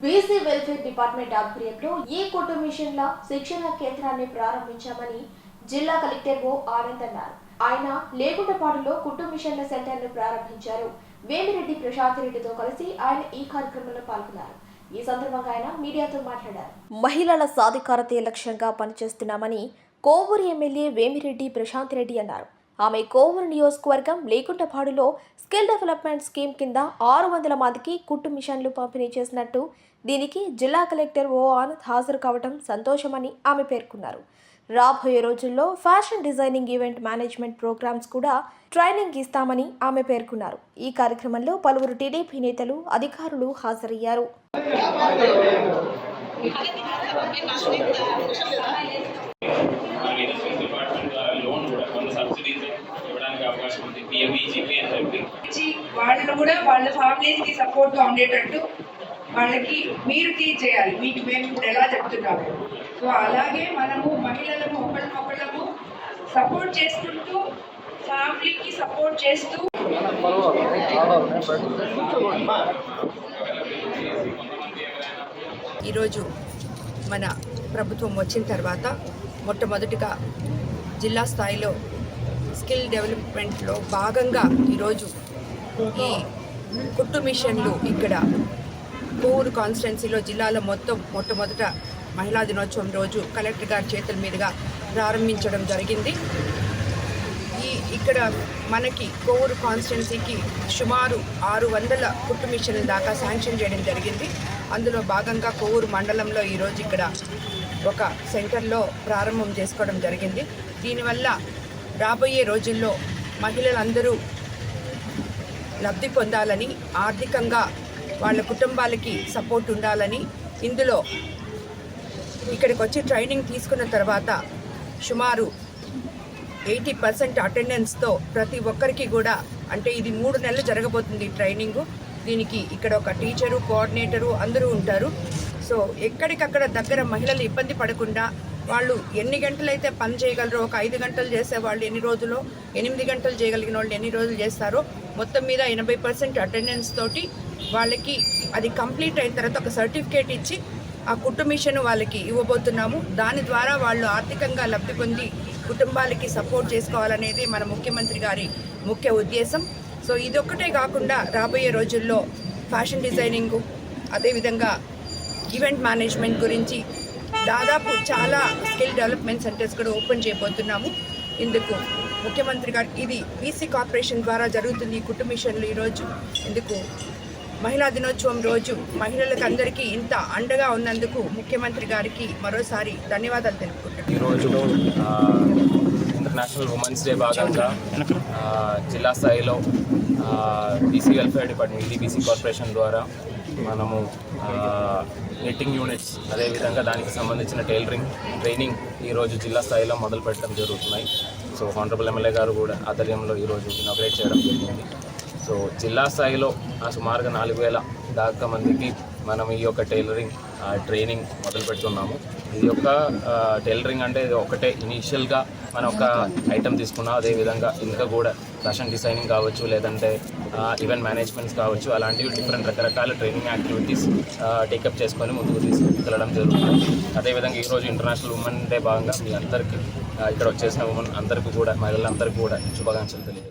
BC welfare department ఆధ్వర్యంలో కుట్టు మిషన్ల శిక్షణ కేంద్రాన్ని ప్రారంభించామని జిల్లా కలెక్టర్ ఓ ఆనంద్ అన్నారు. ఆయన లేగుంటపాడులో కుట్టు మిషన్ల సెంటర్ను ప్రారంభించారు. వేమిరెడ్డి ప్రశాంత్ రెడ్డితో కలిసి ఆయన ఈ కార్యక్రమంలో పాల్గొన్నారు. ఈ సందర్భంగా ఆయన మీడియాతో మాట్లాడారు. మహిళల సాధికారతే లక్ష్యంగా పనిచేస్తున్నామని కోవూరు ఎమ్మెల్యే వేమిరెడ్డి ప్రశాంత్ రెడ్డి అన్నారు. ఆమె కోవూరు నియోజకవర్గం లేకుంటపాడులో స్కిల్ డెవలప్మెంట్ స్కీమ్ కింద 600 మందికి కుట్టు మిషన్లు పంపిణీ చేసినట్టు, దీనికి జిల్లా కలెక్టర్ ఓ ఆనంద్ హాజరు కావడం సంతోషమని ఆమె పేర్కొన్నారు. రాబోయే రోజుల్లో fashion designing, event management programmes కూడా ట్రైనింగ్ ఇస్తామని ఆమె పేర్కొన్నారు. ఈ కార్యక్రమంలో పలువురు టీడీపీ నేతలు, అధికారులు హాజరయ్యారు. వాళ్ళు కూడా వాళ్ళ ఫ్యామిలీస్కి సపోర్ట్గా ఉండేటట్టు వాళ్ళకి మీరు టీచ్ చేయాలి. మీకు మేము ఇప్పుడు ఎలా చెప్తున్నాము. సో అలాగే మనము మహిళలను ఒకళ్ళము సపోర్ట్ చేసుకుంటూ, ఫ్యామిలీకి సపోర్ట్ చేస్తూ ఈరోజు మన ప్రభుత్వం వచ్చిన తర్వాత మొట్టమొదటిగా జిల్లా స్థాయిలో స్కిల్ డెవలప్మెంట్లో భాగంగా ఈరోజు ఈ కుట్టు మిషన్లు ఇక్కడ కోవూరు కాన్స్టిట్యున్సీలో జిల్లాలో మొట్టమొదట మహిళా దినోత్సవం రోజు కలెక్టర్ గారి చేతుల మీదుగా ప్రారంభించడం జరిగింది. ఇక్కడ మనకి కోవూరు కాన్స్టిట్యున్సీకి సుమారు 600 కుట్టు మిషన్ల దాకా శాంక్షన్ చేయడం జరిగింది. అందులో భాగంగా కోవూరు మండలంలో ఈరోజు ఇక్కడ ఒక సెంటర్లో ప్రారంభం చేసుకోవడం జరిగింది. దీనివల్ల రాబోయే రోజుల్లో మహిళలందరూ లబ్ధి పొందాలని, ఆర్థికంగా వాళ్ళ కుటుంబాలకి సపోర్ట్ ఉండాలని, ఇందులో ఇక్కడికి వచ్చి ట్రైనింగ్ తీసుకున్న తర్వాత సుమారు 80% అటెండెన్స్తో ప్రతి ఒక్కరికి కూడా, అంటే ఇది 3 నెలలు జరగబోతుంది ట్రైనింగు. దీనికి ఇక్కడ ఒక టీచరు, కోఆర్డినేటరు అందరూ ఉంటారు. సో ఎక్కడికక్కడ దగ్గర మహిళలు ఇబ్బంది పడకుండా వాళ్ళు ఎన్ని గంటలైతే పని చేయగలరో, ఒక 5 గంటలు చేసే వాళ్ళు ఎన్ని రోజులు, 8 గంటలు చేయగలిగిన వాళ్ళు ఎన్ని రోజులు చేస్తారో, మొత్తం మీద 80% అటెండెన్స్ తోటి వాళ్ళకి అది కంప్లీట్ అయిన తర్వాత ఒక సర్టిఫికేట్ ఇచ్చి ఆ కుట్టు మిషన్ వాళ్ళకి ఇవ్వబోతున్నాము. దాని ద్వారా వాళ్ళు ఆర్థికంగా లబ్ధి పొంది కుటుంబాలకి సపోర్ట్ చేసుకోవాలనేది మన ముఖ్యమంత్రి గారి ముఖ్య ఉద్దేశం. సో ఇదొక్కటే కాకుండా రాబోయే రోజుల్లో ఫ్యాషన్ డిజైనింగు, అదేవిధంగా ఈవెంట్ మేనేజ్మెంట్ గురించి దాదాపు చాలా స్కిల్ డెవలప్మెంట్ సెంటర్స్ కూడా ఓపెన్ చేయబోతున్నాము. ఇందుకు ముఖ్యమంత్రి గారు, ఇది బీసీ కార్పొరేషన్ ద్వారా జరుగుతుంది ఈ కుట్టు మిషన్లు. ఈరోజు ఇందుకు మహిళా దినోత్సవం రోజు మహిళలకు అందరికీ ఇంత అండగా ఉన్నందుకు ముఖ్యమంత్రి గారికి మరోసారి ధన్యవాదాలు తెలుపుకుంటున్నాను. ఈరోజు ఇంటర్నేషనల్ ఉమెన్స్ డే భాగంగా జిల్లా స్థాయిలో BC welfare department, BC corporation ద్వారా మనము నిట్టింగ్ యూనిట్స్, అదేవిధంగా దానికి సంబంధించిన టైలరింగ్ ట్రైనింగ్ ఈరోజు జిల్లా స్థాయిలో మొదలు పెట్టడం జరుగుతున్నాయి. సో హానరబుల్ ఎమ్మెల్యే గారు కూడా ఆధ్వర్యంలో ఈరోజు ఇనాగ్రేట్ చేయడం జరిగింది. సో జిల్లా స్థాయిలో సుమారుగా 4000 దాకా మందికి మనం ఈ యొక్క టైలరింగ్ ట్రైనింగ్ మొదలు పెడుతున్నాము. ఇది యొక్క టైలరింగ్ అంటే ఇది ఒకటే ఇనీషియల్గా మనం ఒక ఐటెం తీసుకున్నాం. అదేవిధంగా ఇంకా కూడా ఫ్యాషన్ డిజైనింగ్ కావచ్చు, లేదంటే ఈవెంట్ మేనేజ్మెంట్స్ కావచ్చు, అలాంటివి డిఫరెంట్ రకరకాల ట్రైనింగ్ యాక్టివిటీస్ టేకప్ చేసుకొని ముందుకు తీసుకెళ్ళడం జరుగుతుంది. అదేవిధంగా ఈరోజు ఇంటర్నేషనల్ ఉమెన్ డే భాగంగా మీ అందరికీ ఇక్కడ వచ్చేసిన ఉమెన్ అందరికీ కూడా, మహిళలందరికీ కూడా శుభాకాంక్షలు తెలియజేస్తాను.